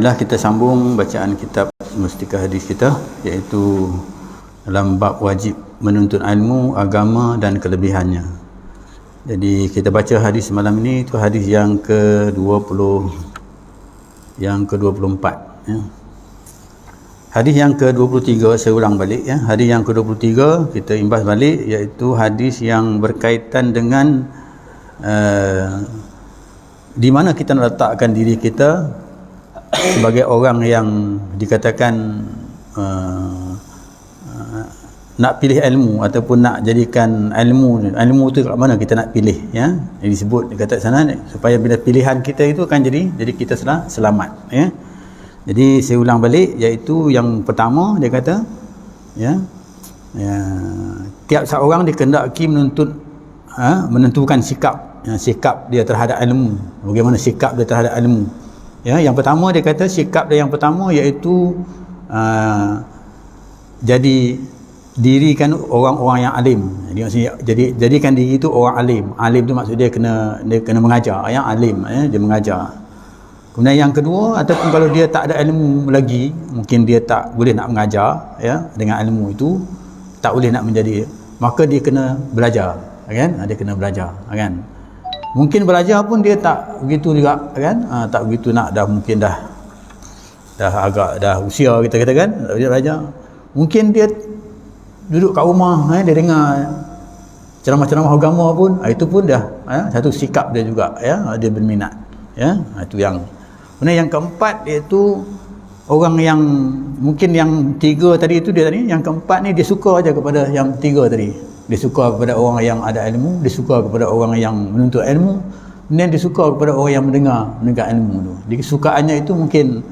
Bismillah, kita sambung bacaan kitab Mustika Hadis kita, iaitu dalam bab wajib menuntut ilmu agama dan kelebihannya. Jadi kita baca hadis malam ini, itu hadis yang ke-20, yang ke-24 ya. Hadis yang ke-23 saya ulang balik ya. Hadis yang ke-23 kita imbas balik, iaitu hadis yang berkaitan dengan di mana kita nak letakkan diri kita sebagai orang yang dikatakan nak pilih ilmu ataupun nak jadikan ilmu tu kat mana kita nak pilih ya. Jadi disebut dekat sana supaya bila pilihan kita itu akan jadi kita selamat ya. Jadi saya ulang balik, iaitu yang pertama dia kata ya, tiap seorang dikehendaki menentukan sikap dia terhadap ilmu. Bagaimana sikap dia terhadap ilmu ya. Yang pertama dia kata sikap dia yang pertama iaitu dirikan orang-orang yang alim. Jadi maksudnya jadikan diri itu orang alim. Alim tu maksud dia kena mengajar ya, alim ya, dia mengajar. Kemudian yang kedua, ataupun kalau dia tak ada ilmu lagi, mungkin dia tak boleh nak mengajar ya, dengan ilmu itu tak boleh nak menjadi, maka dia kena belajar kan, dia kena belajar kan. Mungkin belajar pun dia tak begitu juga kan, tak begitu nak, mungkin dah agak usia kita kata kan, tak boleh belajar. Mungkin dia duduk kat rumah dia dengar ceramah-ceramah agama pun, itu pun dah satu sikap dia juga ya, dia berminat ya. Itu yang. Kemudian yang keempat iaitu orang yang mungkin yang tiga tadi itu dia tadi, yang keempat ni dia suka aja kepada yang tiga tadi. Dia suka kepada orang yang ada ilmu, dia suka kepada orang yang menuntut ilmu, kemudian dia suka kepada orang yang mendengar ilmu tu. Dia kesukaannya itu mungkin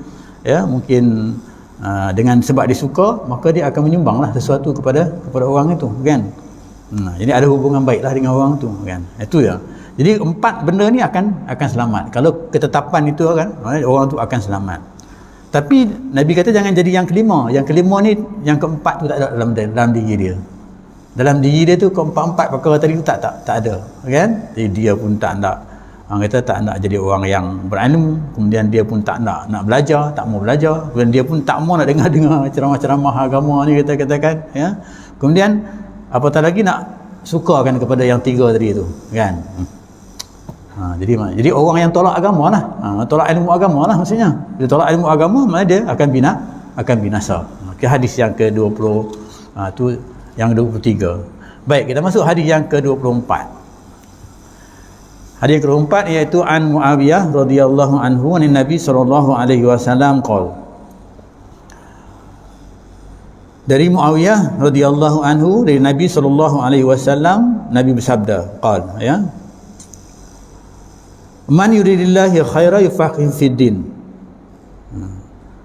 dengan sebab dia suka, maka dia akan menyumbanglah sesuatu kepada orang itu kan. Jadi ada hubungan baiklah dengan orang tu kan. Itu ya. Jadi empat benda ni akan selamat. Kalau ketetapan itu kan, orang tu akan selamat. Tapi Nabi kata jangan jadi yang kelima. Yang kelima ni, yang keempat tu tak ada dalam diri dia. Dalam diri dia tu keempat perkara tadi tu tak ada kan. Jadi dia pun tak nak, orang kata tak nak jadi orang yang berilmu, kemudian dia pun tak nak belajar, tak mau belajar, kemudian dia pun tak mau nak dengar ceramah-ceramah agama ni katakan ya. Kemudian apatah lagi nak sukakan kepada yang tiga tadi tu kan. Jadi orang yang tolak agama lah, tolak ilmu agama lah maksudnya. Dia tolak ilmu agama, maka dia akan binasa. Hadis yang ke-20 tu yang ke-23. Baik, kita masuk hadis yang ke-24. Hadis ke-24 iaitu an Muawiyah radhiyallahu anhu an Nabi sallallahu alaihi wasallam qala. Dari Muawiyah radhiyallahu anhu, dari Nabi sallallahu alaihi wasallam, Nabi bersabda, qala ya, man yuridillahi khaira yufaqihu fid din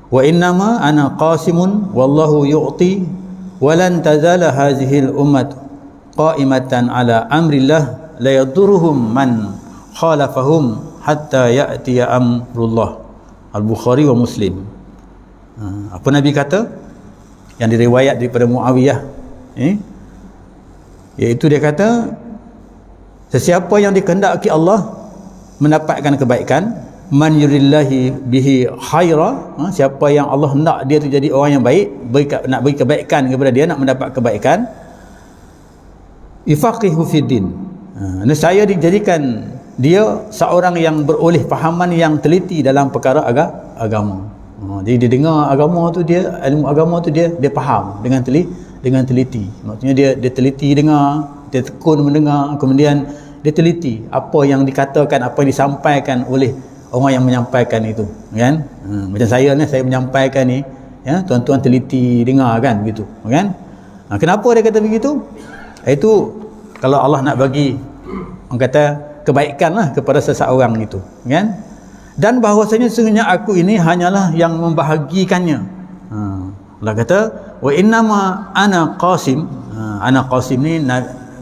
wa innama ana qasimun wallahu yu'ti walan tazala hazihil ummat qa'imatan ala amrillah la yadurruhum man khalafahum hatta ya'tiya amrullah. Al-Bukhari wa Muslim. Apa Nabi kata yang diriwayat daripada Muawiyah iaitu dia kata, sesiapa yang dikehendaki Allah mendapatkan kebaikan, man yuridillahi bihi khaira, siapa yang Allah nak dia tu jadi orang yang baik, nak beri kebaikan kepada dia, nak mendapat kebaikan, ifaqihu fiddin, saya dijadikan dia seorang yang beroleh fahaman yang teliti dalam perkara agama. Jadi dia dengar agama tu, dia ilmu agama tu dia faham dengan teliti. Maksudnya dia teliti dengar, dia tekun mendengar, kemudian dia teliti apa yang dikatakan, apa yang disampaikan oleh orang yang menyampaikan itu kan. Macam saya ni, saya menyampaikan ni ya, tuan-tuan teliti dengar kan begitu kan. Kenapa dia kata begitu? Itu kalau Allah nak bagi, orang kata, kebaikan lah kepada seseorang itu kan. Dan bahawasanya sesungguhnya aku ini hanyalah yang membahagikannya. Allah kata wa innama ana qasim. Ana qasim ni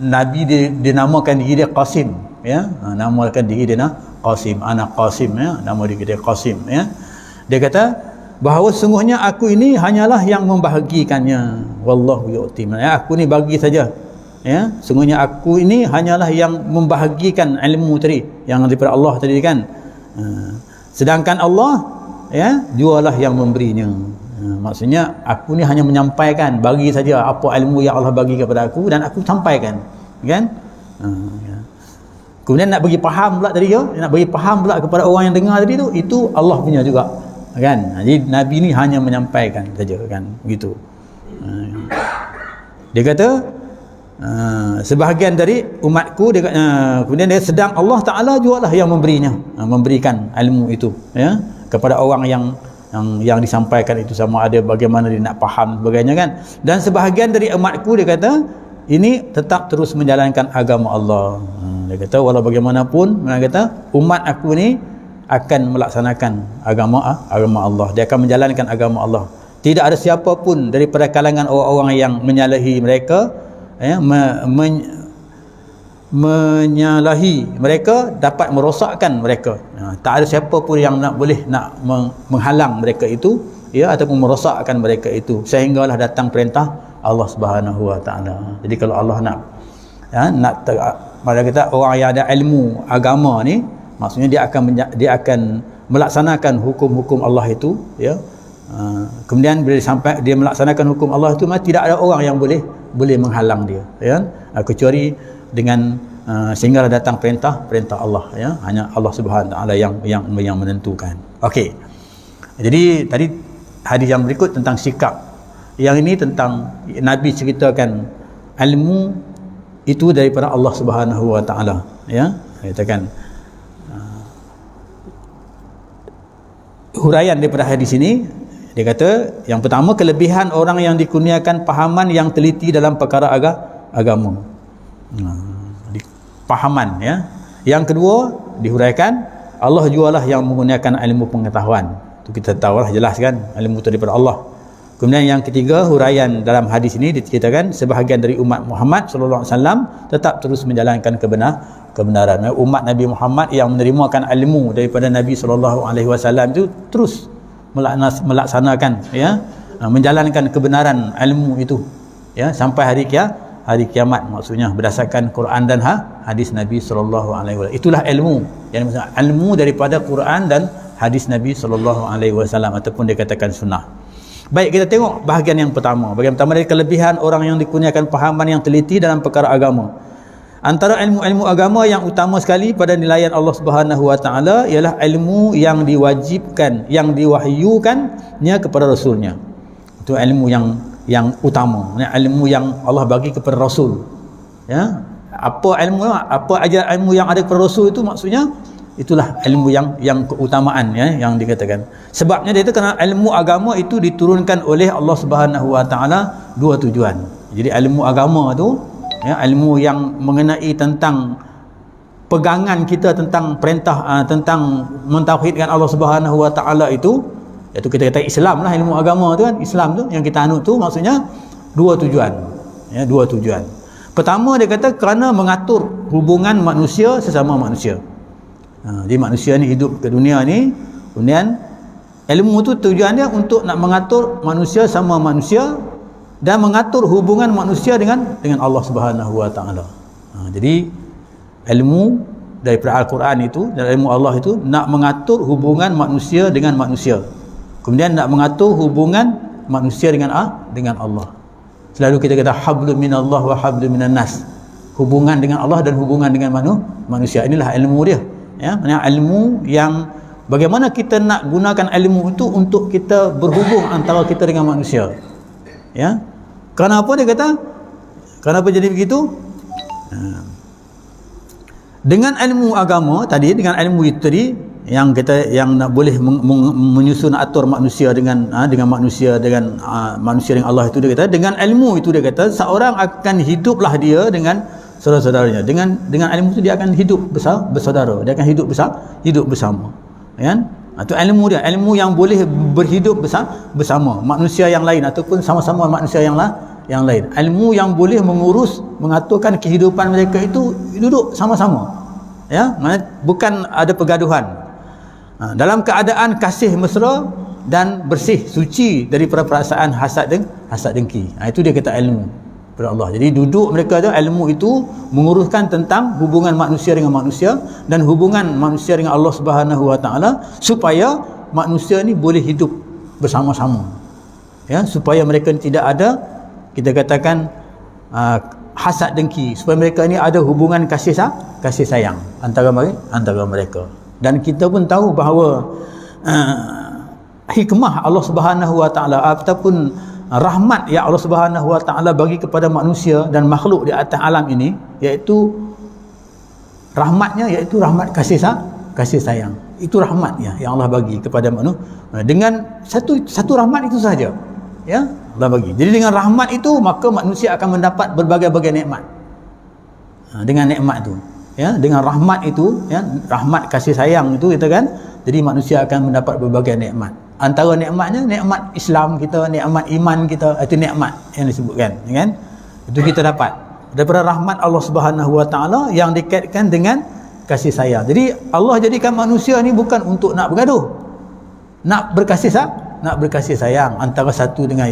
Nabi dinamakan diri dia Qasim ya, namakan diri dia Qasim, anak Qasim ya, nama dia Qasim ya. Dia kata bahawa sungguhnya aku ini hanyalah yang membahagikannya, wallahu yu'ti, ya, aku ni bagi saja ya, sungguhnya aku ini hanyalah yang membahagikan ilmu tadi yang daripada Allah tadi kan. Sedangkan Allah ya, jualah yang memberinya. Maksudnya aku ni hanya menyampaikan, bagi saja apa ilmu yang Allah bagi kepada aku dan aku sampaikan, kan? Ya. Kemudian nak bagi faham pula tadi nak bagi faham pula kepada orang yang dengar tadi tu, itu Allah punya juga, kan? Jadi Nabi ni hanya menyampaikan saja, kan? Begitu. Dia kata sebahagian dari umatku dia, kemudian dia sedang Allah Ta'ala jugalah yang memberinya, memberikan ilmu itu, ya, kepada orang yang disampaikan itu, sama ada bagaimana dia nak faham sebagainya, kan. Dan sebahagian dari umatku dia kata ini tetap terus menjalankan agama Allah. Dia kata walau bagaimanapun, dia kata umat aku ni akan melaksanakan agama Allah, dia akan menjalankan agama Allah. Tidak ada siapa pun daripada kalangan orang-orang yang menyalahi mereka, ya, menyalahi mereka, dapat merosakkan mereka. Tak ada siapa pun yang boleh menghalang mereka itu, ya, ataupun merosakkan mereka itu, sehinggalah datang perintah Allah Subhanahu Wa Taala. Jadi kalau Allah nak, ya, pada kita orang yang ada ilmu agama ni, maksudnya dia akan melaksanakan hukum-hukum Allah itu, ya. Kemudian bila sampai dia melaksanakan hukum Allah itu, tidak ada orang yang boleh menghalang dia, ya, kecuali dengan sehinggalah datang perintah Allah, ya. Hanya Allah Subhanahu Wa Taala yang menentukan. Okey. Jadi tadi hadis yang berikut tentang sikap, yang ini tentang Nabi ceritakan ilmu itu daripada Allah Subhanahu Wa Taala, ya. Katakan huraian daripada hadis ini, dia kata yang pertama, kelebihan orang yang dikurniakan pahaman yang teliti dalam perkara agama. Pahaman, ya. Yang kedua dihuraikan, Allah jugalah yang menggunakan ilmu pengetahuan. Itu kita tahulah jelas, kan, ilmu itu daripada Allah. Kemudian yang ketiga, huraian dalam hadis ini diceritakan sebahagian dari umat Muhammad sallallahu alaihi wasallam tetap terus menjalankan kebenaran. Umat Nabi Muhammad yang menerimakan ilmu daripada Nabi sallallahu alaihi wasallam itu terus melaksanakan, ya, menjalankan kebenaran ilmu itu, ya, sampai hari kiamat, maksudnya berdasarkan Quran dan hadis Nabi sallallahu alaihi wasallam. Itulah ilmu yang maksudnya ilmu daripada Quran dan hadis Nabi sallallahu alaihi wasallam, ataupun dikatakan sunnah. Baik, kita tengok bahagian yang pertama. Bahagian pertama dari kelebihan orang yang dikurniakan pahaman yang teliti dalam perkara agama. Antara ilmu-ilmu agama yang utama sekali pada nilaian Allah Subhanahu Wa Taala ialah ilmu yang diwajibkan, yang diwahyukannya kepada Rasulnya. Itu ilmu yang utama, ilmu yang Allah bagi kepada Rasul, ya. Apa aja ilmu yang ada kepada Rasul itu, maksudnya itulah ilmu yang keutamaan, ya, yang dikatakan. Sebabnya dia itu kerana ilmu agama itu diturunkan oleh Allah Subhanahu Wa Taala dua tujuan. Jadi ilmu agama tu, ya, ilmu yang mengenai tentang pegangan kita tentang perintah, tentang mentauhidkan Allah Subhanahu Wa Taala itu, iaitu kita kata Islam lah, ilmu agama tu, kan, Islam tu yang kita anut tu, maksudnya dua tujuan, ya, dua tujuan. Pertama, dia kata kerana mengatur hubungan manusia sesama manusia. Jadi manusia ni hidup ke dunia ni, kemudian ilmu tu tujuannya untuk nak mengatur manusia sama manusia dan mengatur hubungan manusia dengan Allah Subhanahu Wa Taala. Jadi ilmu daripada Al-Quran itu dan ilmu Allah itu nak mengatur hubungan manusia dengan manusia, kemudian nak mengatur hubungan manusia dengan Allah. Selalu kita kata hablum minallah wa hablum minan nas, hubungan dengan Allah dan hubungan dengan manusia. Inilah ilmu dia, ya. Ilmu yang bagaimana kita nak gunakan ilmu itu untuk kita berhubung antara kita dengan manusia, ya. Kenapa dia kata, kenapa jadi begitu? Dengan ilmu agama tadi, dengan ilmu itu tadi, yang kita yang nak boleh menyusun atur manusia dengan manusia dengan Allah itu, dia kata dengan ilmu itu, dia kata seorang akan hiduplah dia dengan saudara-saudaranya. Dengan ilmu itu dia akan hidup bersaudara, dia akan hidup bersama, kan? Itu ilmu dia, ilmu yang boleh berhidup bersama manusia yang lain ataupun sama-sama manusia yang lain. Ilmu yang boleh mengaturkan kehidupan mereka itu duduk sama-sama, ya, bukan ada pergaduhan, dalam keadaan kasih mesra dan bersih suci daripada perasaan hasad dengki. Itu dia kata ilmu kepada Allah. Jadi duduk mereka tu, ilmu itu menguruskan tentang hubungan manusia dengan manusia dan hubungan manusia dengan Allah Subhanahu Wa Taala, supaya manusia ni boleh hidup bersama-sama, ya, supaya mereka tidak ada, kita katakan, hasad dengki, supaya mereka ni ada hubungan kasih sayang antara mereka. Dan kita pun tahu bahawa hikmah Allah Subhanahu Wa Taala ataupun rahmat yang Allah Subhanahu Wa Taala bagi kepada manusia dan makhluk di atas alam ini, iaitu rahmatnya, iaitu rahmat kasih sayang. Itu rahmatnya yang Allah bagi kepada manusia. Dengan satu rahmat itu saja, ya, Allah bagi. Jadi dengan rahmat itu maka manusia akan mendapat berbagai-bagai nikmat. Dengan nikmat itu, ya, dengan rahmat itu, ya, rahmat kasih sayang itu, kita kan, jadi manusia akan mendapat berbagai nikmat. Antara nikmatnya nikmat Islam kita, nikmat iman kita, itu nikmat yang disebutkan, kan? Itu kita dapat daripada rahmat Allah Subhanahu Wa Taala yang dikaitkan dengan kasih sayang. Jadi Allah jadikan manusia ni bukan untuk nak bergaduh, nak berkasih sayang antara satu dengan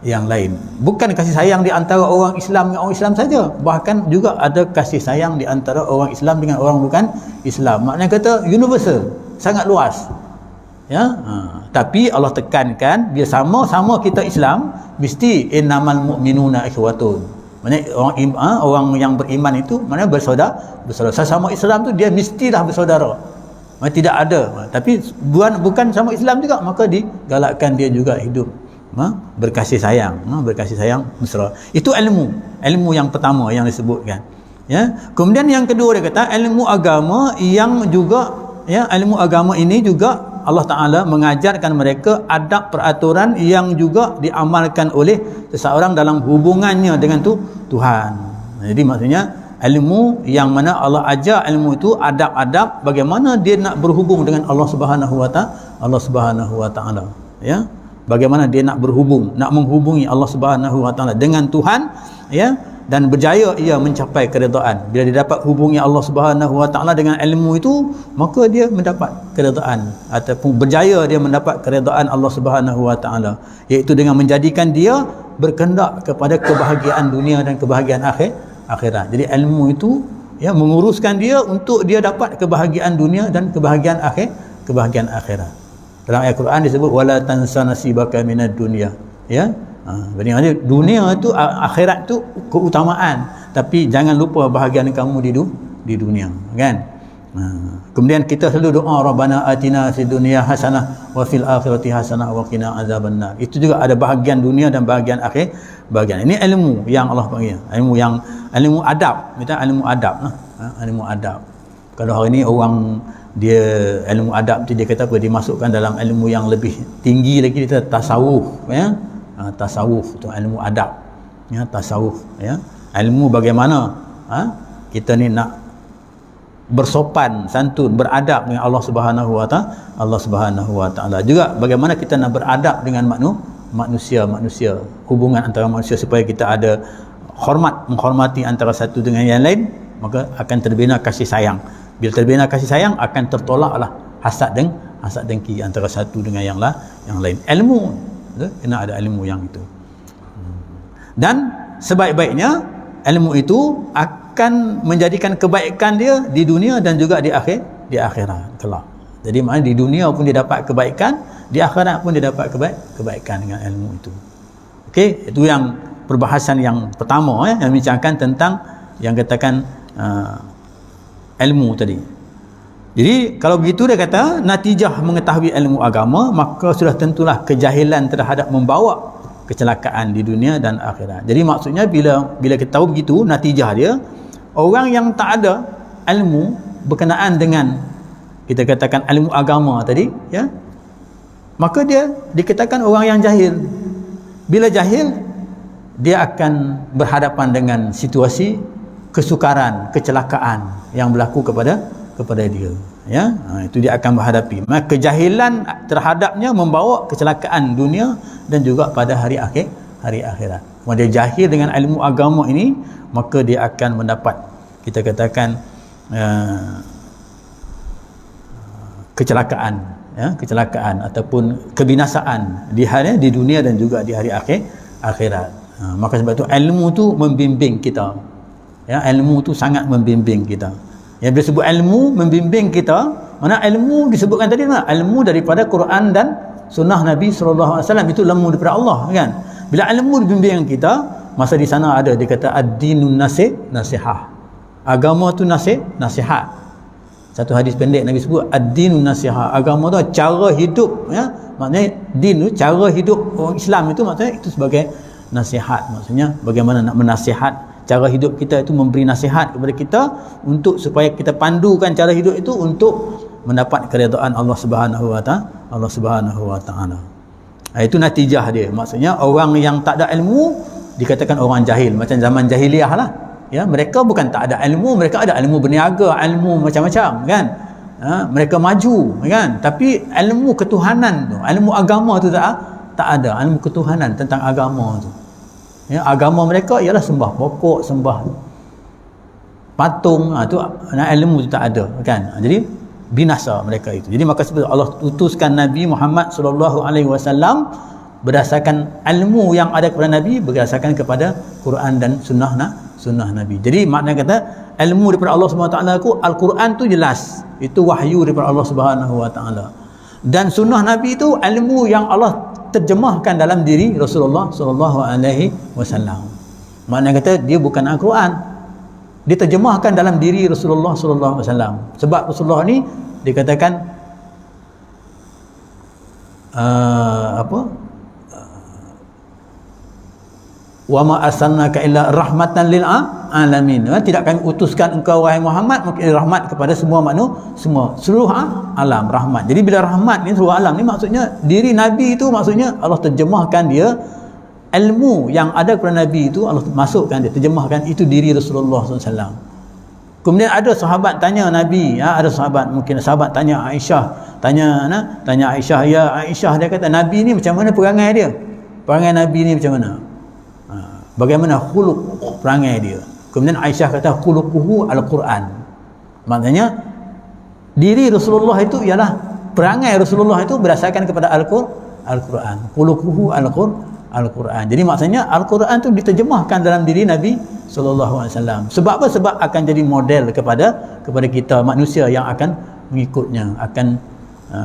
yang lain. Bukan kasih sayang di antara orang Islam dengan orang Islam saja, bahkan juga ada kasih sayang di antara orang Islam dengan orang bukan Islam. Maknanya kata universal, sangat luas, ya. Tapi Allah tekankan, bila sama-sama kita Islam, mesti innamal mu'minuna ikhwatun. Maknanya orang yang beriman itu maknanya bersaudara. Sesama Islam tu dia mestilah bersaudara. Maknanya tidak ada. Tapi bukan sama Islam juga, maka digalakkan dia juga hidup berkasih sayang, mesra. Itu ilmu yang pertama yang disebutkan, ya. Kemudian yang kedua dia kata ilmu agama yang juga, ya, ilmu agama ini juga Allah Ta'ala mengajarkan mereka adab peraturan yang juga diamalkan oleh seseorang dalam hubungannya dengan Tuhan. Jadi maksudnya ilmu yang mana Allah ajar ilmu itu adab-adab bagaimana dia nak berhubung dengan Allah Subhanahu Wa Ta'ala, ya. Bagaimana dia nak menghubungi Allah Subhanahu Wa Ta'ala dengan Tuhan, ya, dan berjaya ia mencapai keredaan. Bila dia dapat hubungi Allah Subhanahu Wa Ta'ala dengan ilmu itu, maka dia mendapat keredaan, ataupun berjaya dia mendapat keredaan Allah Subhanahu Wa Ta'ala, iaitu dengan menjadikan dia berkehendak kepada kebahagiaan dunia dan kebahagiaan akhirat. Jadi ilmu itu, ya, menguruskan dia untuk dia dapat kebahagiaan dunia dan kebahagiaan akhirat. Dalam ayat Quran disebut wala tansa nasibaka minad dunya, ya. Berarti dunia itu, akhirat itu keutamaan, tapi jangan lupa bahagian kamu di dunia, kan? Kemudian kita selalu doa Rabbana atina fid dunya hasanah wa fil akhirati hasanah wa qina azabannar. Itu juga ada bahagian dunia dan bahagian akhir. Ini ilmu yang Allah bagi, ilmu adab, kita ilmu adab, ilmu adab. Kalau hari ni orang dia ilmu adab tu dia kata apa, dimasukkan dalam ilmu yang lebih tinggi lagi, kita tasawuf, ya. Tasawuf tu ilmu adab, ya, tasawuf, ya, ilmu bagaimana kita ni nak bersopan santun, beradab dengan Allah Subhanahu Wa Ta'ala. Juga bagaimana kita nak beradab dengan manusia, hubungan antara manusia, supaya kita ada menghormati antara satu dengan yang lain, maka akan terbina kasih sayang. Bila terbina kasih sayang, akan tertolaklah hasad dengki antara satu dengan yang lain. Ilmu, kena ada ilmu yang itu. Dan sebaik-baiknya ilmu itu akan menjadikan kebaikan dia di dunia dan juga di akhirat kelak. Jadi maknanya di dunia pun dia dapat kebaikan, di akhirat pun dia dapat kebaikan dengan ilmu itu. Okey, itu yang perbahasan yang pertama, yang membincangkan tentang yang katakan ilmu tadi. Jadi kalau begitu dia kata natijah mengetahui ilmu agama, maka sudah tentulah kejahilan terhadap membawa kecelakaan di dunia dan akhirat. Jadi maksudnya bila kita tahu begitu, natijah dia, orang yang tak ada ilmu berkenaan dengan kita katakan ilmu agama tadi, ya, maka dia dikatakan orang yang jahil. Bila jahil, dia akan berhadapan dengan situasi kesukaran, kecelakaan yang berlaku kepada dia, ya. Itu dia akan menghadapi. Maka kejahilan terhadapnya membawa kecelakaan dunia dan juga pada hari akhirat. Kalau dia jahil dengan ilmu agama ini, maka dia akan mendapat kita katakan kecelakaan, ya, kecelakaan ataupun kebinasaan di dunia dan juga di hari akhirat. Maka sebab itu ilmu tu membimbing kita, ya, ilmu tu sangat membimbing kita. Yang bila sebut ilmu membimbing kita, Mana ilmu disebutkan tadi mana? Ilmu daripada Quran dan sunnah Nabi SAW, itu ilmu daripada Allah kan. Bila ilmu dibimbing kita, masa di sana ada dia kata ad-dinun nasihah. Agama tu nasihat. Satu hadis pendek Nabi sebut ad-dinun nasihah. Agama tu cara hidup ya. Maknanya din tu cara hidup orang Islam itu, maksudnya itu sebagai nasihat. Maksudnya bagaimana nak menasihat, cara hidup kita itu memberi nasihat kepada kita untuk supaya kita pandukan cara hidup itu untuk mendapat keredaan Allah Subhanahu wa taala. Itu natijah dia. Maksudnya orang yang tak ada ilmu dikatakan orang jahil, macam zaman jahiliah lah. Ya, mereka bukan tak ada ilmu, mereka ada ilmu berniaga, ilmu macam-macam kan. Mereka maju kan, tapi ilmu ketuhanan tu, ilmu agama tu tak ada, ilmu ketuhanan tentang agama tu. Ya, agama mereka ialah sembah pokok, sembah patung, tu ilmu tu tak ada kan. Jadi binasa mereka itu. Jadi maka sebab Allah utuskan Nabi Muhammad sallallahu alaihi wasallam berdasarkan ilmu yang ada kepada Nabi, berdasarkan kepada Quran dan sunnah Nabi. Jadi makna kata ilmu daripada Allah Subhanahu wa taala ku, Al-Quran tu jelas, itu wahyu daripada Allah Subhanahu wa taala. Dan sunnah Nabi itu ilmu yang Allah terjemahkan dalam diri Rasulullah sallallahu alaihi wasallam. Makna kata dia bukan Al-Quran, dia terjemahkan dalam diri Rasulullah sallallahu alaihi wasallam. Sebab Rasulullah ni dikatakan wa ma arsalnaka illa rahmatan lil alamin. Tidak kami utuskan engkau wahai Muhammad mungkin rahmat kepada semua seluruh alam, rahmat. Jadi bila rahmat ni seluruh alam ni maksudnya diri Nabi itu, maksudnya Allah terjemahkan dia ilmu yang ada kepada Nabi itu, Allah masukkan dia, terjemahkan itu diri Rasulullah SAW. Kemudian ada sahabat tanya Nabi, ada sahabat tanya Aisyah, tanya Aisyah, ya Aisyah, dia kata Nabi ni macam mana perangai dia? Perangai Nabi ni macam mana? Bagaimana khuluq perangai dia? Kemudian Aisyah kata khuluquhu al-Quran. Maknanya diri Rasulullah itu ialah perangai Rasulullah itu berdasarkan kepada Al-Quran. Khuluquhu al-Quran. Jadi maksudnya Al-Quran itu diterjemahkan dalam diri Nabi sallallahu alaihi wasallam. Sebab apa? Sebab akan jadi model kepada kita manusia yang akan mengikutnya, akan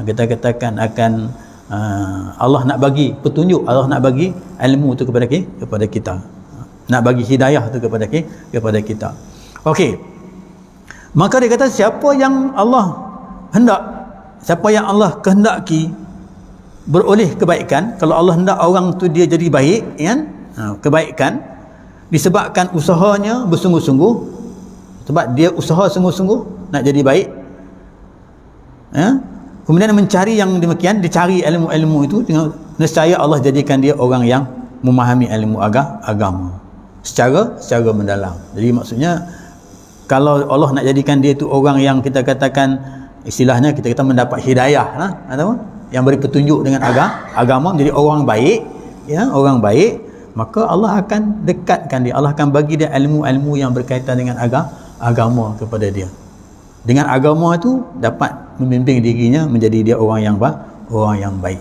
kita katakan akan Allah nak bagi petunjuk, Allah nak bagi ilmu tu kepada kita, nak bagi hidayah tu kepada kita. Okey, maka dia kata siapa yang Allah kehendaki beroleh kebaikan, kalau Allah hendak orang tu dia jadi baik kan, kebaikan disebabkan usahanya bersungguh-sungguh, sebab dia usaha sungguh-sungguh nak jadi baik ya. Kemudian mencari yang demikian, dicari ilmu-ilmu itu, nescaya Allah jadikan dia orang yang memahami ilmu agama secara mendalam. Jadi maksudnya kalau Allah nak jadikan dia itu orang yang kita katakan istilahnya kita mendapat hidayah atau yang beri petunjuk dengan agama, menjadi orang baik ya, orang baik, maka Allah akan dekatkan dia, Allah akan bagi dia ilmu-ilmu yang berkaitan dengan agama kepada dia. Dengan agama itu dapat membimbing dirinya menjadi dia orang yang baik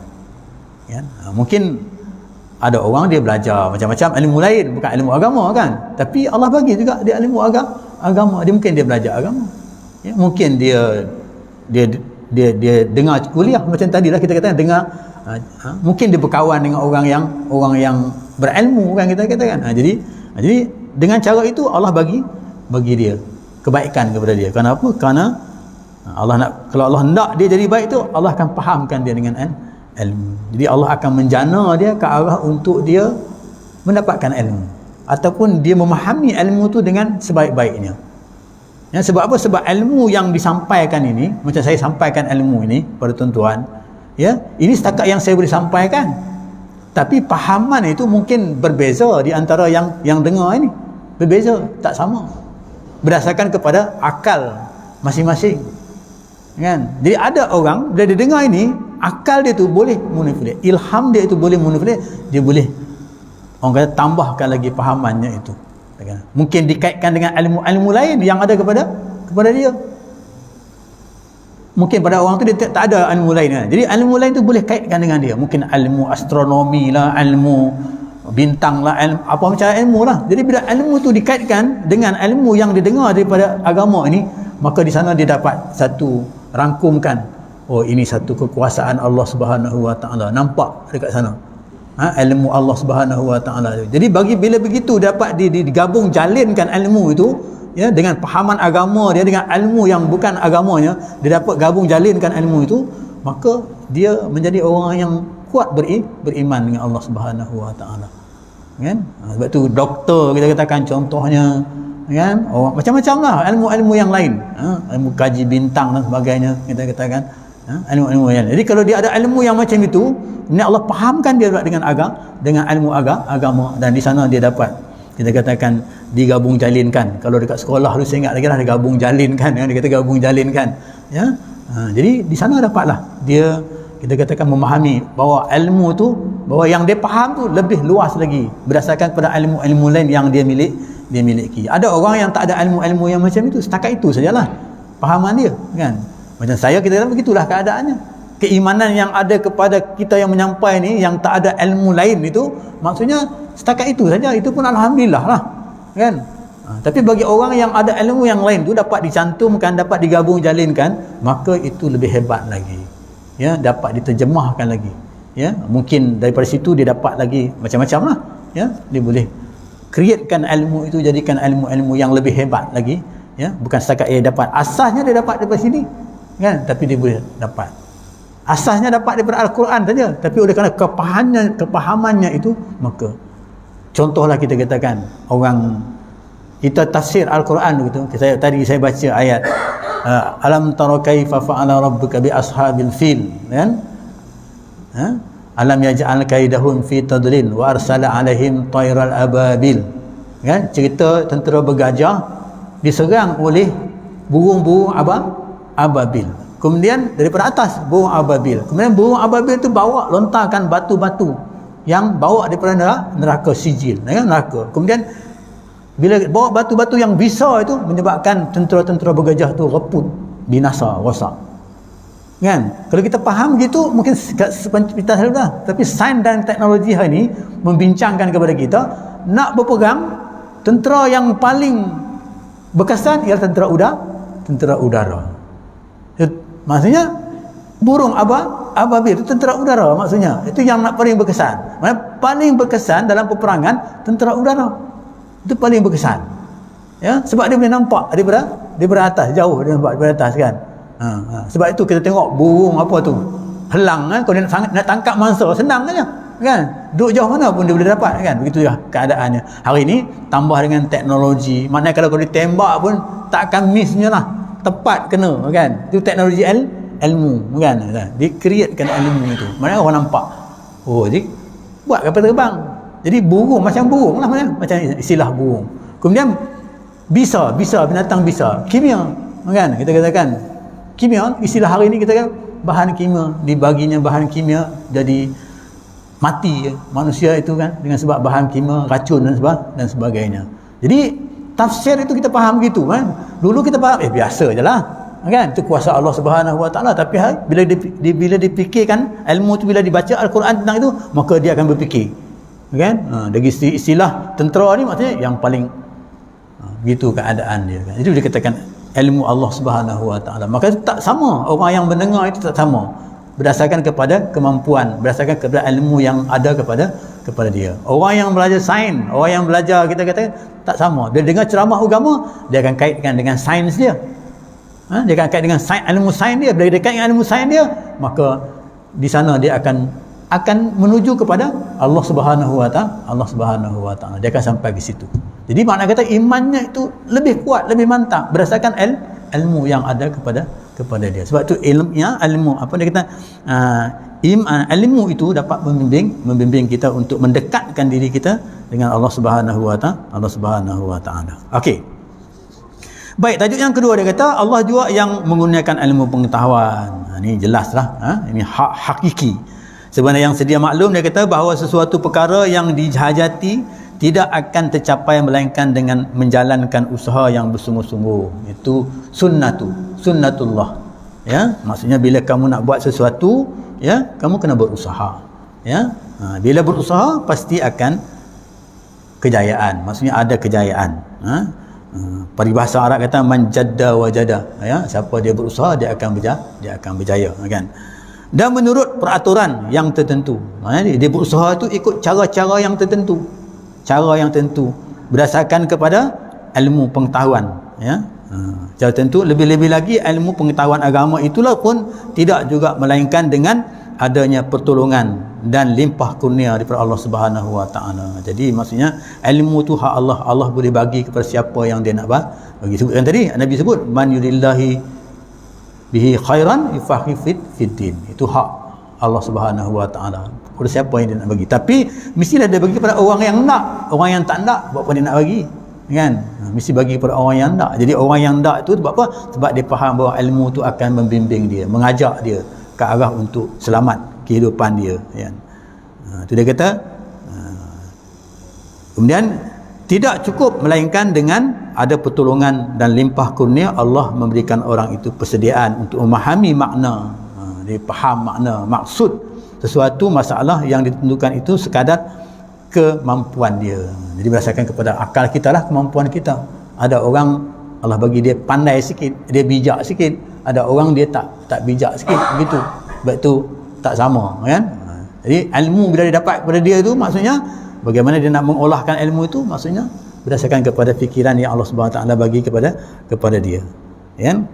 ya. Mungkin ada orang dia belajar macam-macam ilmu lain, bukan ilmu agama kan, tapi Allah bagi juga dia ilmu agama. Dia mungkin dia belajar agama ya. Mungkin dia dengar kuliah macam tadilah kita kata dengar, mungkin dia berkawan dengan orang yang berilmu kan kita katakan. Jadi dengan cara itu Allah bagi dia kebaikan kepada dia. Kenapa? Kerana Allah nak, kalau Allah hendak dia jadi baik tu, Allah akan fahamkan dia dengan ilmu. Jadi Allah akan menjana dia ke arah untuk dia mendapatkan ilmu, ataupun dia memahami ilmu tu dengan sebaik-baiknya ya. Sebab apa? Sebab ilmu yang disampaikan ini, macam saya sampaikan ilmu ini pada tuan-tuan ya, ini setakat yang saya boleh sampaikan, tapi fahaman itu mungkin berbeza di antara yang dengar ini, berbeza, tak sama, berdasarkan kepada akal masing-masing kan. Jadi ada orang bila dia dengar ini, akal dia tu boleh manipulate, ilham dia itu boleh manipulate, dia boleh orang kata tambahkan lagi fahamannya itu kan? Mungkin dikaitkan dengan ilmu-ilmu lain yang ada kepada dia. Mungkin pada orang tu dia tak ada ilmu lain kan? Jadi ilmu lain tu boleh kaitkan dengan dia, mungkin ilmu astronomi lah, ilmu bintang lah, apa macam ilmu lah. Jadi bila ilmu tu dikaitkan dengan ilmu yang didengar daripada agama ini, maka di sana dia dapat satu rangkumkan, oh ini satu kekuasaan Allah Subhanahu Wa Taala, nampak dekat sana, ilmu Allah Subhanahu Wa Taala. Jadi bila begitu dapat digabung jalinkan ilmu itu, ya, dengan pahaman agama dia, dengan ilmu yang bukan agamanya, dia dapat gabung jalinkan ilmu itu, maka dia menjadi orang yang kuat beriman dengan Allah Subhanahu Wa Taala, kan? Sebab tu doktor kita katakan contohnya, kan, orang macam-macam lah ilmu-ilmu yang lain, ilmu kaji bintang dan sebagainya kita katakan, ilmu-ilmu yang lain. Jadi kalau dia ada ilmu yang macam itu, ini Allah pahamkan dia dengan ilmu agama, dan di sana dia dapat, kita katakan, digabung jalinkan. Kalau dekat sekolah tu saya ingat lagi lah, digabung jalinkan, dia kata gabung jalinkan, ya. Jadi di sana dapatlah dia, kita katakan, memahami bahawa ilmu tu, bahawa yang dia faham tu lebih luas lagi berdasarkan pada ilmu-ilmu lain yang dia miliki. Ada orang yang tak ada ilmu-ilmu yang macam itu, setakat itu sajalah fahaman dia, kan. Macam saya, kita kata begitulah keadaannya. Keimanan yang ada kepada kita yang menyampai ni, yang tak ada ilmu lain itu, maksudnya setakat itu saja, itu pun alhamdulillah lah, kan. Tapi bagi orang yang ada ilmu yang lain tu, dapat dicantumkan, dapat digabung jalinkan, maka itu lebih hebat lagi, ya, dapat diterjemahkan lagi, ya. Mungkin daripada situ dia dapat lagi macam-macam lah, ya. Dia boleh createkan ilmu itu, jadikan ilmu-ilmu yang lebih hebat lagi, ya. Bukan setakat dapat asasnya dia dapat daripada sini, kan, tapi dia boleh dapat asasnya dapat daripada Al-Quran saja, tapi oleh kerana kepahamannya itu, maka contohlah kita katakan orang kita tafsir Al-Quran begitu. Tadi saya baca ayat alam tara kaifa fa'ala rabbuka bi ashabil fil, kan, alam yaj'al kaidahum fi tadlil wa arsala alaihim tayral ababil, kan, cerita tentera bergajah diserang oleh burung-burung ababil. Kemudian daripada atas burung ababil, kemudian burung ababil tu bawa lontarkan batu-batu yang bawa daripada neraka sijil, neraka. Kemudian bila bawa batu-batu yang besar itu, menyebabkan tentera-tentera bergajah tu reput, binasa, rosak, kan. Kalau kita faham gitu, mungkin kita selalu dah. Tapi sains dan teknologi hari ini membincangkan kepada kita, nak berperang, tentera yang paling berkesan ialah tentera udara. Maksudnya burung ababil itu tentera udara, maksudnya itu yang nak paling berkesan. Maksudnya paling berkesan dalam peperangan tentera udara, itu paling berkesan, ya, sebab dia boleh nampak daripada atas, jauh dia nampak daripada atas, kan. Sebab itu kita tengok burung apa tu, helang, kan, kalau dia nak tangkap mangsa senang saja, kan, duduk jauh mana pun dia boleh dapat, kan. Begitu lah keadaannya hari ini, tambah dengan teknologi, maknanya kalau ditembak pun tak akan missnya lah, tepat kena, kan. Itu teknologi ilmu, kan. Dia createkan ilmu itu, maknanya orang nampak, oh dia buat kapal terbang. Jadi burung macam burung lah, macam istilah burung. Kemudian bisa binatang bisa, kimia, kan, kita katakan kimia, istilah hari ini kita katakan bahan kimia, dibaginya bahan kimia jadi mati manusia itu, kan, dengan sebab bahan kimia, racun dan sebagainya. Jadi tafsir itu kita faham gitu, kan. Dulu kita faham biasa je lah, kan, itu kuasa Allah Subhanahu Wa Taala. Tapi bila dipikirkan ilmu itu, bila dibaca Al-Quran tentang itu, maka dia akan berfikir, kan. Dari istilah tentera ni, maksudnya yang paling begitu keadaan dia, kan. Itu dikatakan ilmu Allah Subhanahu Wa Taala. Maka tak sama, orang yang mendengar itu tak sama berdasarkan kepada kemampuan, berdasarkan kepada ilmu yang ada kepada dia. Orang yang belajar sains, orang yang belajar, kita kata, tak sama. Dia dengar ceramah agama, dia akan kaitkan dengan sains dia, dia akan kait dengan ilmu sains dia. Bila dia kait dengan ilmu sains dia, maka di sana dia akan menuju kepada Allah Subhanahu Wa Taala. Dia akan sampai ke situ. Jadi makna kata imannya itu lebih kuat, lebih mantap berdasarkan ilmu yang ada kepada dia. Sebab tu ilmu apa dia kata, ilmu itu dapat membimbing kita untuk mendekatkan diri kita dengan Allah Subhanahu Wa Taala. Okey. Baik, tajuk yang kedua dia kata Allah juga yang menggunakan ilmu pengetahuan. Ini jelaslah, ini hak hakiki. Sebenarnya yang sedia maklum, dia kata bahawa sesuatu perkara yang dihajati tidak akan tercapai melainkan dengan menjalankan usaha yang bersungguh-sungguh. Itu sunnatullah, ya. Maksudnya bila kamu nak buat sesuatu, ya, kamu kena berusaha, ya. Bila berusaha pasti akan kejayaan, maksudnya ada kejayaan. Peribahasa Arab kata man jadda wajada, ya, siapa dia berusaha dia akan berjaya, kan. Dan menurut peraturan yang tertentu, dia berusaha tu ikut cara-cara yang tertentu, berdasarkan kepada ilmu pengetahuan, ya. Cara tertentu. Lebih-lebih lagi ilmu pengetahuan agama itulah pun tidak juga melainkan dengan adanya pertolongan dan limpah kurnia daripada Allah Subhanahu wa taala. Jadi maksudnya ilmu tu hak Allah. Allah boleh bagi kepada siapa yang dia nak bagi. Sebutkan tadi Nabi sebut man yuridillahi bihi khairan yufaqihu fid din. Itu hak Allah Subhanahu wa taala. Kepada siapa yang dia nak bagi. Tapi mestilah dia bagi kepada orang yang nak. Orang yang tak nak buat apa dia nak bagi? Kan? Mesti bagi kepada orang yang nak. Jadi orang yang nak tu sebab apa? Sebab dia faham bahawa ilmu tu akan membimbing dia, mengajak dia ke arah untuk selamat kehidupan dia, kan. Itu dia kata. Kemudian tidak cukup melainkan dengan ada pertolongan dan limpah kurnia Allah memberikan orang itu persediaan untuk memahami makna, dia faham makna, maksud sesuatu masalah yang ditentukan itu sekadar kemampuan dia. Jadi berdasarkan kepada akal kita lah, kemampuan kita. Ada orang Allah bagi dia pandai sikit, dia bijak sikit. Ada orang dia tak bijak sikit, begitu. Sebab tu tak sama, kan. Jadi ilmu bila dia dapat kepada dia tu, maksudnya bagaimana dia nak mengolahkan ilmu itu, maksudnya berdasarkan kepada fikiran yang Allah Subhanahu Wa Taala bagi kepada dia, kan.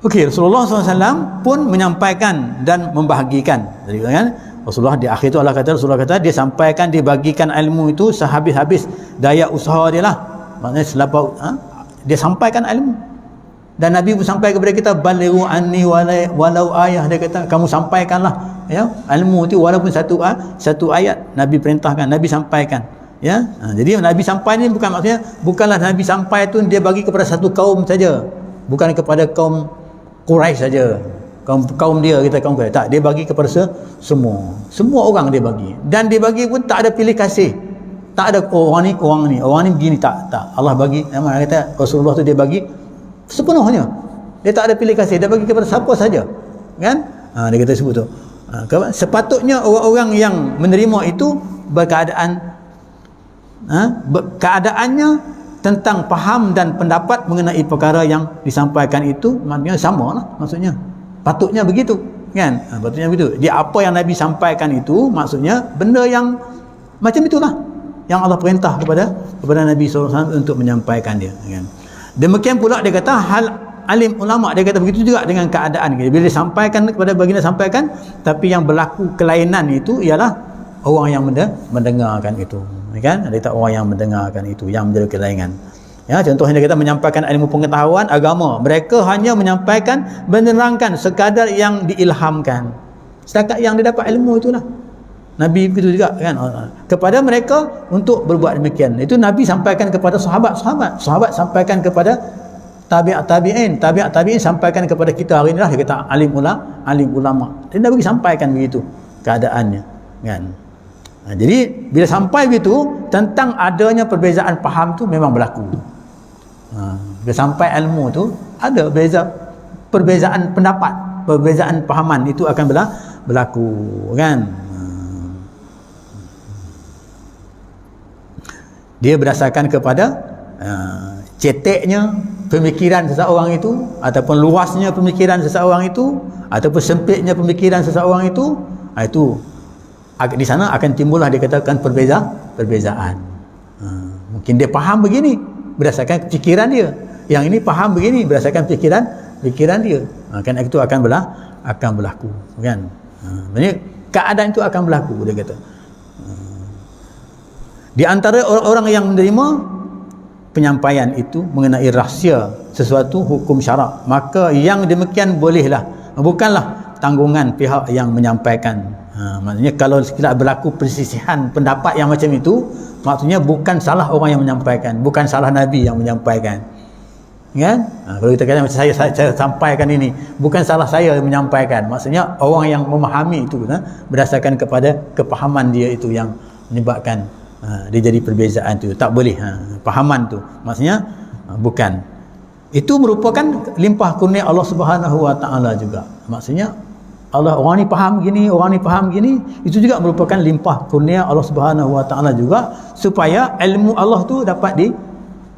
Okey, Rasulullah SAW pun menyampaikan dan membahagikan. Jadi, kan, Rasulullah di akhir tu Rasulullah kata dia sampaikan, dia bagikan ilmu itu sehabis-habis daya usaha dia lah. Maknanya selepas dia sampaikan ilmu. Dan Nabi pun sampai kepada kita, balighu anni walau ayah, dia kata kamu sampaikanlah, ya, ilmu itu walaupun satu ayat. Nabi perintahkan, Nabi sampaikan, ya. Jadi Nabi sampai ni bukanlah Nabi sampai tu dia bagi kepada satu kaum saja, bukan kepada kaum Quraisy saja, kaum dia, kita kaum Quraisy, tak, dia bagi kepada semua orang dia bagi. Dan dia bagi pun tak ada pilih kasih, tak ada orang ni begini, tak. Allah bagi, memang kata Rasulullah tu dia bagi sepenuhnya, dia tak ada pilih kasih, dia bagi kepada siapa saja, kan. Dia kata sebut tu, sepatutnya orang-orang yang menerima itu keadaannya tentang faham dan pendapat mengenai perkara yang disampaikan itu, maknanya sama lah, maksudnya patutnya begitu, kan. Patutnya begitu. Dia apa yang Nabi sampaikan itu, maksudnya benda yang macam itulah yang Allah perintah kepada Nabi SAW untuk menyampaikan dia, kan. Demikian pula dia kata hal alim ulama, dia kata begitu juga dengan keadaan. Bila dia sampaikan kepada baginda sampaikan, tapi yang berlaku kelainan itu ialah orang yang mendengarkan itu, kan. Ada tak orang yang mendengarkan itu yang menjadi kelainan, ya. Contohnya dia kata menyampaikan ilmu pengetahuan agama, mereka hanya menyampaikan, menerangkan sekadar yang diilhamkan, setakat yang dia dapat ilmu itulah. Nabi begitu juga, kan, kepada mereka untuk berbuat demikian. Itu Nabi sampaikan kepada sahabat sampaikan kepada tabi'in sampaikan kepada kita hari inilah. Dia kata alim ulama, dia Nabi sampaikan begitu keadaannya, kan. Jadi bila sampai begitu, tentang adanya perbezaan faham tu memang berlaku. Bila sampai ilmu tu ada perbezaan pendapat, perbezaan fahaman itu akan berlaku, kan. Dia berdasarkan kepada ceteknya pemikiran seseorang itu, ataupun luasnya pemikiran seseorang itu, ataupun sempitnya pemikiran seseorang itu. Itu di sana akan timbullah dikatakan perbezaan. Mungkin dia faham begini berdasarkan fikiran dia, yang ini faham begini berdasarkan fikiran dia. Kan itu akan berlaku, kan. Maksudnya keadaan itu akan berlaku, dia kata. Di antara orang-orang yang menerima penyampaian itu mengenai rahsia sesuatu hukum syarak, maka yang demikian bolehlah, bukanlah tanggungan pihak yang menyampaikan. Maksudnya kalau sekiranya berlaku persisihan pendapat yang macam itu, maksudnya bukan salah orang yang menyampaikan, bukan salah Nabi yang menyampaikan, kan. Kalau kita kata macam saya sampaikan ini, bukan salah saya yang menyampaikan, maksudnya orang yang memahami itu, berdasarkan kepada kepahaman dia itu yang menyebabkan dia jadi perbezaan tu. Tak boleh, pahaman tu maksudnya bukan. Itu merupakan limpah kurnia Allah Subhanahu Wa Taala juga. Maksudnya Allah, orang ni faham gini, orang ni faham gini, itu juga merupakan limpah kurnia Allah Subhanahu Wa Taala juga, supaya ilmu Allah tu dapat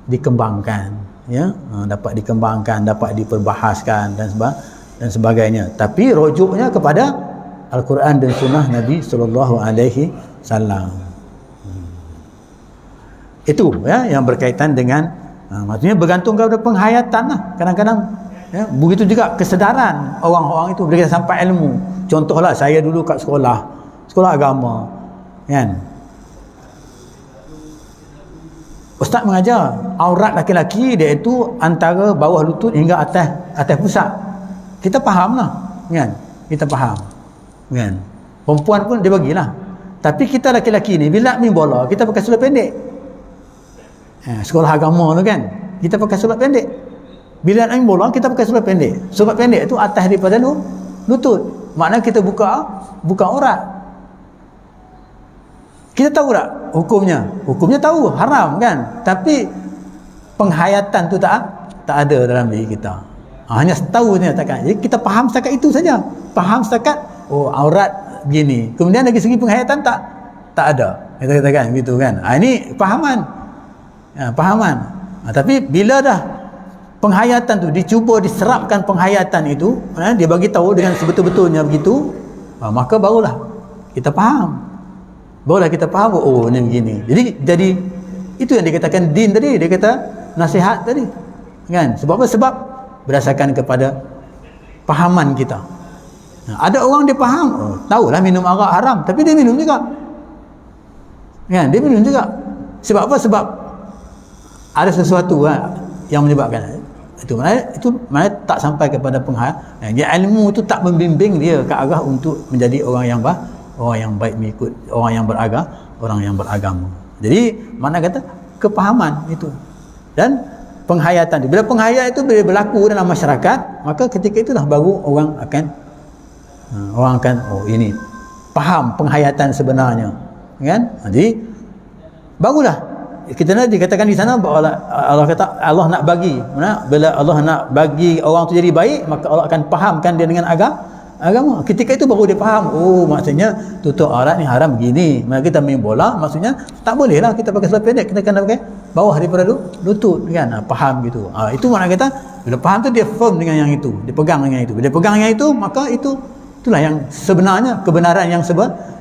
dikembangkan, ya, dapat dikembangkan, dapat diperbahaskan dan sebagainya. Tapi rujuknya kepada Al-Quran dan Sunnah Nabi sallallahu alaihi wasallam. Itu ya yang berkaitan dengan maksudnya bergantung kepada penghayatan lah. Kadang-kadang ya, begitu juga kesedaran orang-orang itu bila kita sampai ilmu. Contohlah saya dulu kat sekolah agama, kan, ustaz mengajar aurat laki-laki dia itu antara bawah lutut hingga atas pusat. Kita faham lah, kan, kita faham, kan. Perempuan pun dia bagilah. Tapi kita laki-laki ni bila main bola kita pakai seluar pendek. Sekolah agama tu kan, kita pakai seluar pendek. Bila main bola kita pakai seluar pendek. Seluar pendek tu atas daripada lutut. Maknanya kita buka aurat. Kita tahu tak hukumnya? Hukumnya tahu, haram kan? Tapi penghayatan tu tak ada dalam diri kita. Hanya tahu saja takkan. Jadi kita faham setakat itu saja. Faham setakat aurat begini. Kemudian dari segi penghayatan tak ada. Kita katakan gitu kan. Ini fahaman. Fahaman. Tapi bila dah penghayatan tu dicuba diserapkan penghayatan itu, dia bagi tahu dengan sebetul-betulnya begitu, maka barulah kita faham. Barulah kita faham, oh ni begini. Jadi itu yang dikatakan din tadi, dia kata nasihat tadi. Kan? Sebab apa? Sebab berdasarkan kepada fahaman kita. Ada orang dia faham, tahulah minum arak haram, tapi dia minum juga. Kan? Dia minum juga. Sebab apa? Sebab ada sesuatu yang menyebabkan itu maknanya tak sampai kepada penghayatan. Ilmu itu tak membimbing dia ke arah untuk menjadi orang yang baik mengikut orang yang beragama. Jadi mana kata kepahaman itu dan penghayatan. Bila penghayatan itu bila berlaku dalam masyarakat, maka ketika itulah baru orang akan oh ini faham penghayatan sebenarnya, kan? Jadi barulah kita nak dikatakan di sana bahawa Allah kata Allah nak bagi, bila Allah nak bagi orang tu jadi baik, maka Allah akan fahamkan dia dengan agama. Ketika itu baru dia faham, oh maksudnya tutup aurat ni haram begini. Maka kita main bola, maksudnya tak boleh lah kita pakai seluar pendek, kita kena pakai bawah daripada lutut, kan? Faham gitu. Itu makna kata bila faham tu dia firm dengan yang itu, dia pegang dengan itu. Bila pegang yang itu, maka itulah yang sebenarnya, kebenaran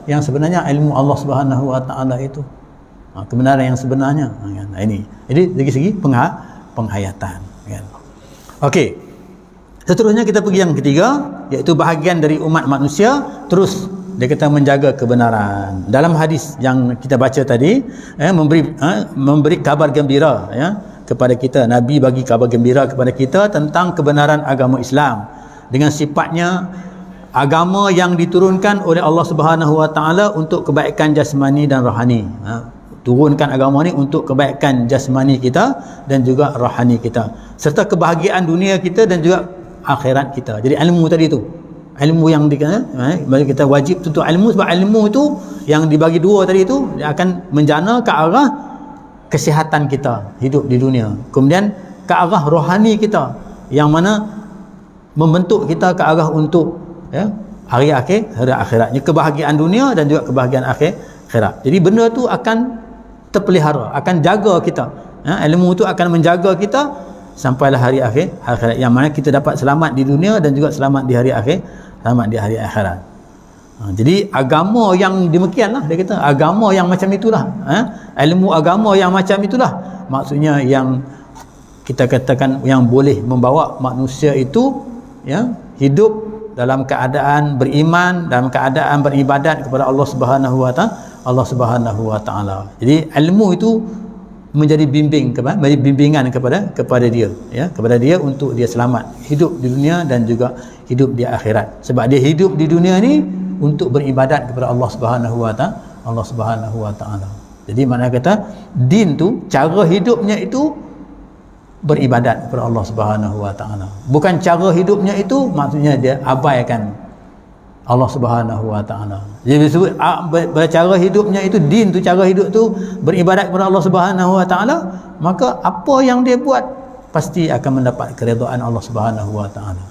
yang sebenarnya ilmu Allah Subhanahu wa taala itu. Kebenaran yang sebenarnya, kan? Ini jadi dari segi penghayatan, kan? Okey, seterusnya kita pergi yang ketiga, iaitu bahagian dari umat manusia terus dia kata menjaga kebenaran. Dalam hadis yang kita baca tadi, memberi kabar gembira kepada kita. Nabi bagi kabar gembira kepada kita tentang kebenaran agama Islam dengan sifatnya agama yang diturunkan oleh Allah Subhanahu wa taala untuk kebaikan jasmani dan rohani. Turunkan agama ni untuk kebaikan jasmani kita dan juga rohani kita, serta kebahagiaan dunia kita dan juga akhirat kita. Jadi ilmu tadi tu, ilmu yang kita wajib tuntut ilmu, sebab ilmu tu yang dibagi dua tadi tu dia akan menjana ke arah kesihatan kita hidup di dunia, kemudian ke arah rohani kita yang mana membentuk kita ke arah untuk hari akhiratnya, kebahagiaan dunia dan juga kebahagiaan akhirat. Jadi benda tu akan terpelihara, akan jaga kita. Ilmu itu akan menjaga kita sampailah hari akhirat, yang mana kita dapat selamat di dunia dan juga selamat di hari akhirat. Jadi agama yang demikianlah, dia kata agama yang macam itulah, ilmu agama yang macam itulah maksudnya yang kita katakan yang boleh membawa manusia itu hidup dalam keadaan beriman, dalam keadaan beribadat kepada Allah Subhanahu wa taala. Jadi ilmu itu menjadi bimbingan kepada dia, kepada dia untuk dia selamat hidup di dunia dan juga hidup di akhirat. Sebab dia hidup di dunia ni untuk beribadat kepada Allah Subhanahu wa taala. Jadi makna kata din tu cara hidupnya itu beribadat kepada Allah Subhanahu wa taala. Bukan cara hidupnya itu maksudnya dia abaikan Allah Subhanahu wa taala. Jadi disebut cara hidupnya itu din tu, cara hidup tu beribadat kepada Allah Subhanahu wa taala, maka apa yang dia buat pasti akan mendapat keredaan Allah Subhanahu wa taala.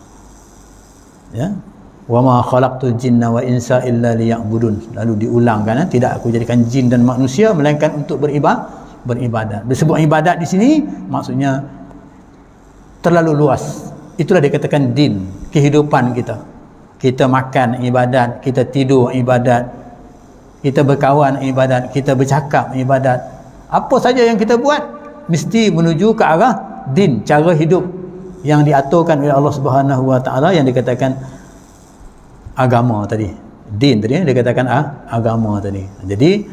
Wa ma khalaqtul jinna wa insa illa liya'budun. Lalu diulangkan, tidak aku jadikan jin dan manusia melainkan untuk beribadat. Disebut ibadat di sini maksudnya terlalu luas. Itulah dikatakan din, kehidupan kita. Kita makan ibadat, kita tidur ibadat, kita berkawan ibadat, kita bercakap ibadat. Apa saja yang kita buat mesti menuju ke arah din, cara hidup yang diaturkan oleh Allah Subhanahu Wa Taala, yang dikatakan agama tadi. Din tadi dikatakan agama tadi. Jadi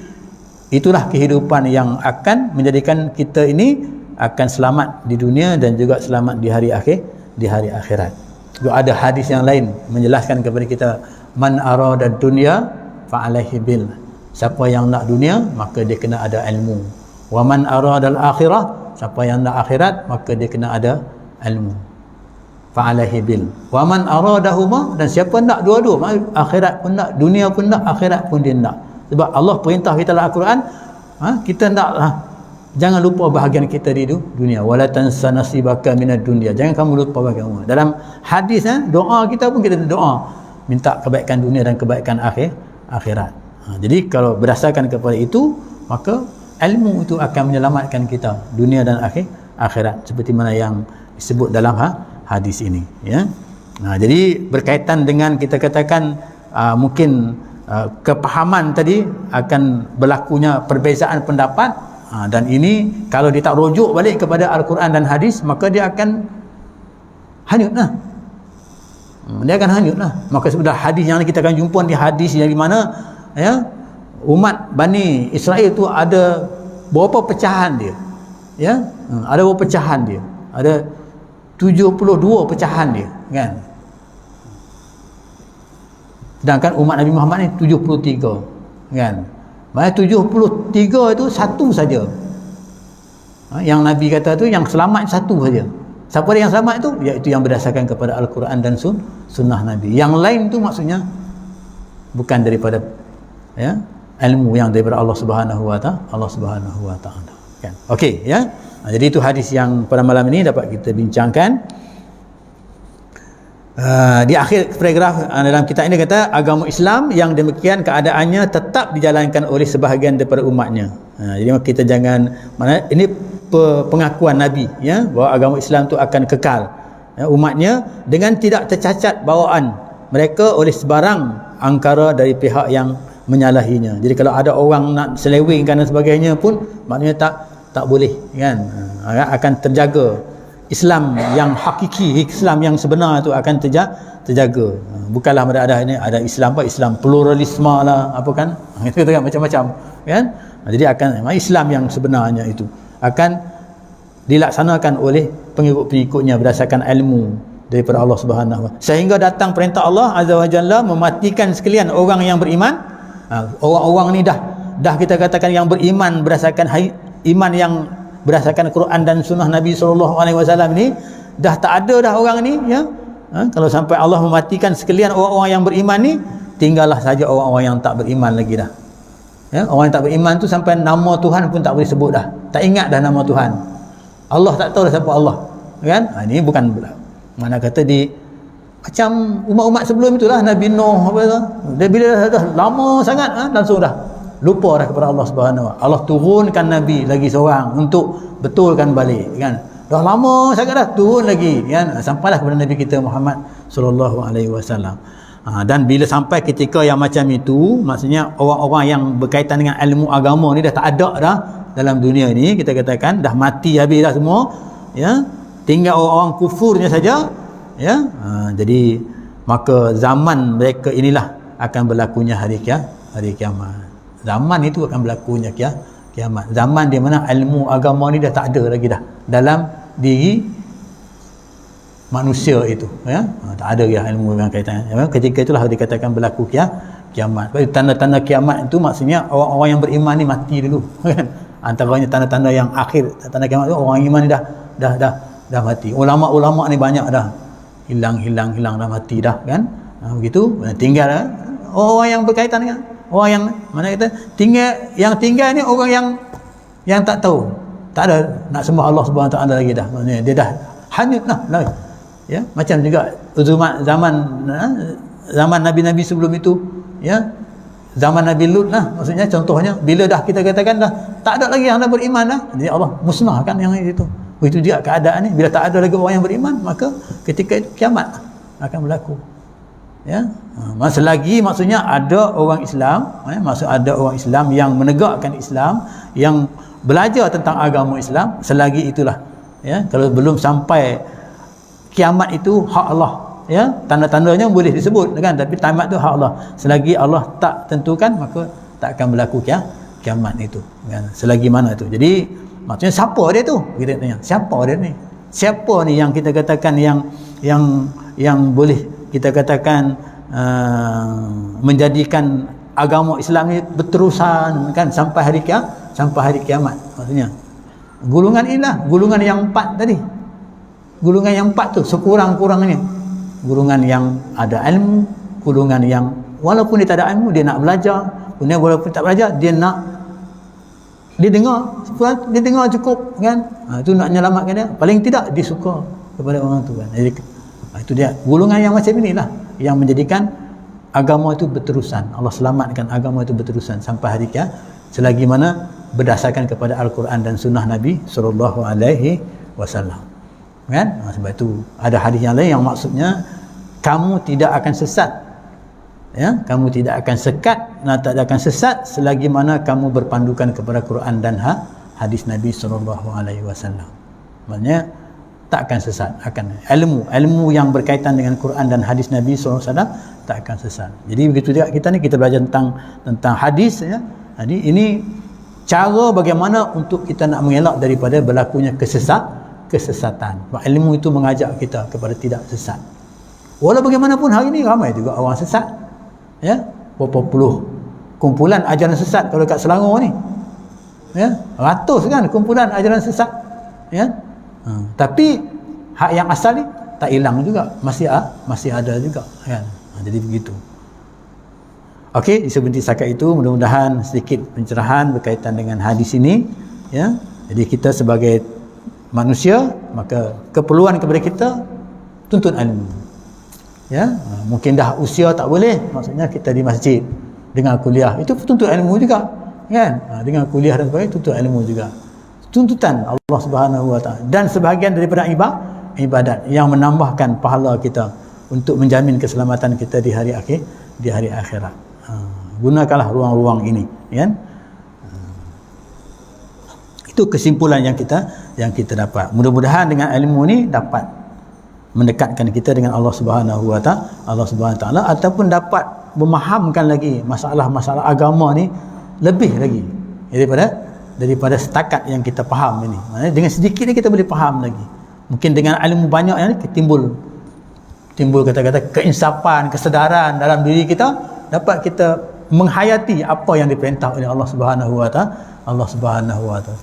itulah kehidupan yang akan menjadikan kita ini akan selamat di dunia dan juga selamat di hari akhirat. Juga ada hadis yang lain menjelaskan kepada kita, man arada dunya fa alaihi bil. Siapa yang nak dunia maka dia kena ada ilmu. Wa man arada al akhirah, siapa yang nak akhirat maka dia kena ada ilmu. Fa alaihi bil. Wa man aradahuma, dan siapa nak dua-dua, akhirat pun nak, dunia pun nak, akhirat pun dia nak. Sebab Allah perintah kita dalam Al-Quran, kita nak jangan lupa bahagian kita di dunia. Wala tansa nasibaka minad dunya, jangan kamu lupa bahagian Allah. Dalam hadis doa kita pun kita doa minta kebaikan dunia dan kebaikan akhirat. Jadi kalau berdasarkan kepada itu, maka ilmu itu akan menyelamatkan kita dunia dan akhirat, seperti mana yang disebut dalam hadis ini, ya. Jadi berkaitan dengan kita katakan mungkin kepahaman tadi akan berlakunya perbezaan pendapat, dan ini kalau dia tak rujuk balik kepada Al-Quran dan hadis, maka dia akan hanyutlah. Dia akan hanyutlah. Maka sebenarnya hadis yang kita akan jumpa di hadis yang di mana, ya, umat Bani Israel itu ada berapa pecahan dia, ya, ada berapa pecahan dia, ada 72 pecahan dia, kan. Sedangkan umat Nabi Muhammad ni 73, kan. Maksudnya 73 itu satu saja. Yang Nabi kata tu yang selamat satu saja. Siapa dia yang selamat itu? Iaitu yang berdasarkan kepada Al-Quran dan sunnah Nabi. Yang lain tu maksudnya bukan daripada, ya, ilmu yang daripada Allah Subhanahu Wa Taala, kan. Okey, ya. Jadi itu hadis yang pada malam ini dapat kita bincangkan. Di akhir paragraf dalam kitab ini kata, agama Islam yang demikian keadaannya tetap dijalankan oleh sebahagian daripada umatnya. Jadi kita jangan, mana ini pengakuan Nabi, ya, bahawa agama Islam itu akan kekal, ya, umatnya dengan tidak tercacat bawaan mereka oleh sebarang angkara dari pihak yang menyalahinya. Jadi kalau ada orang nak selewengkan dan sebagainya pun maknanya tak boleh, kan. Akan terjaga Islam yang hakiki, Islam yang sebenar itu akan terjaga. Bukanlah ada Islam Islam pluralisme lah, apa kan, itu kan macam-macam, kan. Jadi akan Islam yang sebenarnya itu akan dilaksanakan oleh pengikut-pengikutnya berdasarkan ilmu daripada Allah Subhanahu Wa Taala, sehingga datang perintah Allah Azza wa Jalla mematikan sekalian orang yang beriman. Orang-orang ni dah kita katakan yang beriman berdasarkan iman yang berdasarkan Quran dan sunnah Nabi SAW ni, dah tak ada dah orang ni, ya. Kalau sampai Allah mematikan sekalian orang-orang yang beriman ni, tinggallah saja orang-orang yang tak beriman lagi dah, ya. Orang yang tak beriman tu sampai nama Tuhan pun tak boleh sebut dah, tak ingat dah nama Tuhan. Allah tak tahu dah siapa Allah, kan. Ini bukan mana kata di macam umat-umat sebelum itulah, Nabi Nuh apa tu, dia bila dah lama sangat langsung dah lupa dah kepada Allah Subhanahu Wa Taala. Allah turunkan Nabi lagi seorang untuk betulkan balik, kan. Dah lama sangat dah turun lagi, kan, sampailah kepada Nabi kita Muhammad sallallahu alaihi wasallam. Dan bila sampai ketika yang macam itu, maksudnya orang-orang yang berkaitan dengan ilmu agama ni dah tak ada dah dalam dunia ni, kita katakan dah mati habis dah semua, ya, tinggal orang-orang kufurnya saja, ya. Jadi maka zaman mereka inilah akan berlakunya hari kiamat. Zaman itu akan berlakunya kiamat. Zaman di mana ilmu agama ni dah tak ada lagi dah dalam diri manusia itu, ya. Tak ada ya ilmu yang kaitan. Ketika itulah dikatakan berlaku kiamat. Tanda-tanda kiamat itu maksudnya orang-orang yang beriman ni mati dulu, kan. Antaranya tanda-tanda yang akhir, tanda kiamat itu orang iman ni dah mati. Ulama-ulama ni banyak dah hilang dah mati dah, kan. Begitu tinggal orang yang berkaitan dengan orang yang mana kata tinggal ni orang yang tak tahu, tak ada nak sembah Allah Subhanahu Wa Taala lagi dah, maksudnya dia dah hanyut lah, ya. Macam juga zaman nabi-nabi sebelum itu, ya, zaman Nabi Lut lah, maksudnya contohnya bila dah kita katakan dah tak ada lagi yang dah beriman dah, jadi Allah musnahkan yang itu, Begitu juga keadaan ni, bila tak ada lagi orang yang beriman, maka ketika itu kiamat akan berlaku. Ya, selagi maksudnya ada orang Islam, maksud ada orang Islam yang menegakkan Islam, yang belajar tentang agama Islam, selagi itulah. Ya, kalau belum sampai kiamat itu hak Allah. Ya, tanda-tandanya boleh disebut kan, tapi kiamat tu hak Allah. Selagi Allah tak tentukan, maka tak akan berlaku kiamat itu. Kan? Selagi mana tu. Jadi maksudnya siapa dia tu? Kita tanya, siapa dia ni? Siapa ni yang kita katakan yang boleh kita katakan menjadikan agama Islam ni berterusan kan sampai hari kiamat. Maksudnya golongan inilah, golongan yang 4 tadi. Golongan yang 4 tu sekurang-kurangnya golongan yang ada ilmu, golongan yang walaupun dia tak ada ilmu, dia nak belajar, kemudian walaupun tak belajar, dia dengar cukup kan. Itu nak menyelamatkan dia. Paling tidak dia suka kepada orang tu kan. Jadi itu dia golongan yang macam inilah yang menjadikan agama itu berterusan. Allah selamatkan agama itu berterusan sampai hari kiamat, selagi mana berdasarkan kepada Al-Quran dan sunnah Nabi sallallahu alaihi wasallam. Kan? Sebab itu ada hadis yang lain yang maksudnya kamu tidak akan sesat. Ya, kamu tidak akan tak akan sesat selagi mana kamu berpandukan kepada Quran dan hadis Nabi sallallahu alaihi wasallam. Maksudnya tak akan sesat, akan ilmu yang berkaitan dengan Quran dan hadis Nabi SAW tak akan sesat. Jadi begitu juga kita belajar tentang hadis ya. Jadi ini cara bagaimana untuk kita nak mengelak daripada berlakunya kesesatan. Ilmu itu mengajak kita kepada tidak sesat. Walau bagaimanapun hari ini ramai juga orang sesat. Ya, berapa puluh kumpulan ajaran sesat kalau kat Selangor ni. Ya, ratus kan kumpulan ajaran sesat. Ya. Tapi hak yang asal ni tak hilang juga, masih ada juga kan. Jadi begitu. Okey, sebentar setakat itu mudah-mudahan sedikit pencerahan berkaitan dengan hadis ini ya. Jadi kita sebagai manusia, maka keperluan kepada kita tuntut ilmu. Ya, mungkin dah usia tak boleh, maksudnya kita di masjid dengar kuliah, itu tuntut ilmu juga kan. Dengar kuliah dan sebagainya tuntut ilmu juga. Tuntutan Allah Subhanahu wa taala dan sebahagian daripada ibadat yang menambahkan pahala kita untuk menjamin keselamatan kita di hari akhirat. Gunakanlah ruang-ruang ini kan. Itu kesimpulan yang kita dapat. Mudah-mudahan dengan ilmu ni dapat mendekatkan kita dengan Allah Subhanahu wa taala ataupun dapat memahamkan lagi masalah-masalah agama ni lebih lagi daripada setakat yang kita faham ini. Maksudnya dengan sedikit ni kita boleh faham lagi. Mungkin dengan ilmu banyak yang timbul kata-kata keinsapan, kesedaran dalam diri kita, dapat kita menghayati apa yang diperintah oleh Allah Subhanahu wa taala.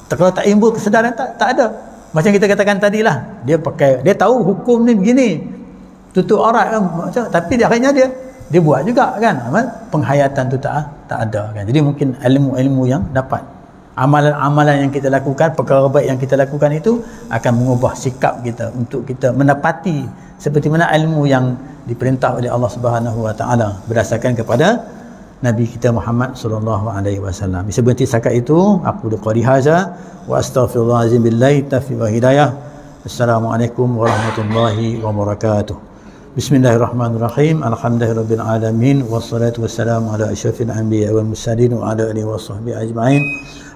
Kalau tak timbul kesedaran tak ada. Macam kita katakan tadilah, dia tahu hukum ni begini. Tutup aurat kan macam, tapi akhirnya dia buat juga kan. Penghayatan tu tak ada kan. Jadi mungkin ilmu-ilmu yang dapat, amalan-amalan yang kita lakukan, perkara baik yang kita lakukan itu akan mengubah sikap kita untuk kita mendapati seperti mana ilmu yang diperintah oleh Allah Subhanahu wa taala berdasarkan kepada Nabi kita Muhammad sallallahu alaihi wasallam. Seperti setakat itu aku qali hadza wa astaghfirullahalazim billahi taufiq wa hidayah. Assalamualaikum warahmatullahi wabarakatuh. Bismillahirrahmanirrahim. Alhamdulillahirabbil alamin wassalatu wassalamu ala asyrafil anbiya'i wal mursalin wa ala alihi washabbihi ajma'in.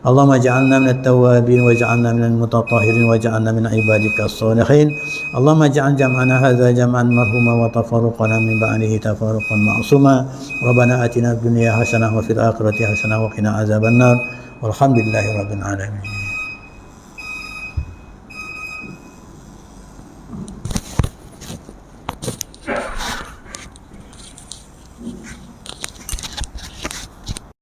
Allahumma ja'alna minat tawwabin wa ja'alna minal mutatahhirin wa ja'alna min ibadikas shalihin. Allahumma ja'al jam'ana hadza jam'an marhuma wa tafarruqana min ba'dihi tafarruqan ma'suma. Rabbana atina fid dunya hasanah wa fil akhirati hasanah wa qina azabannar. Walhamdulillahirabbil alamin.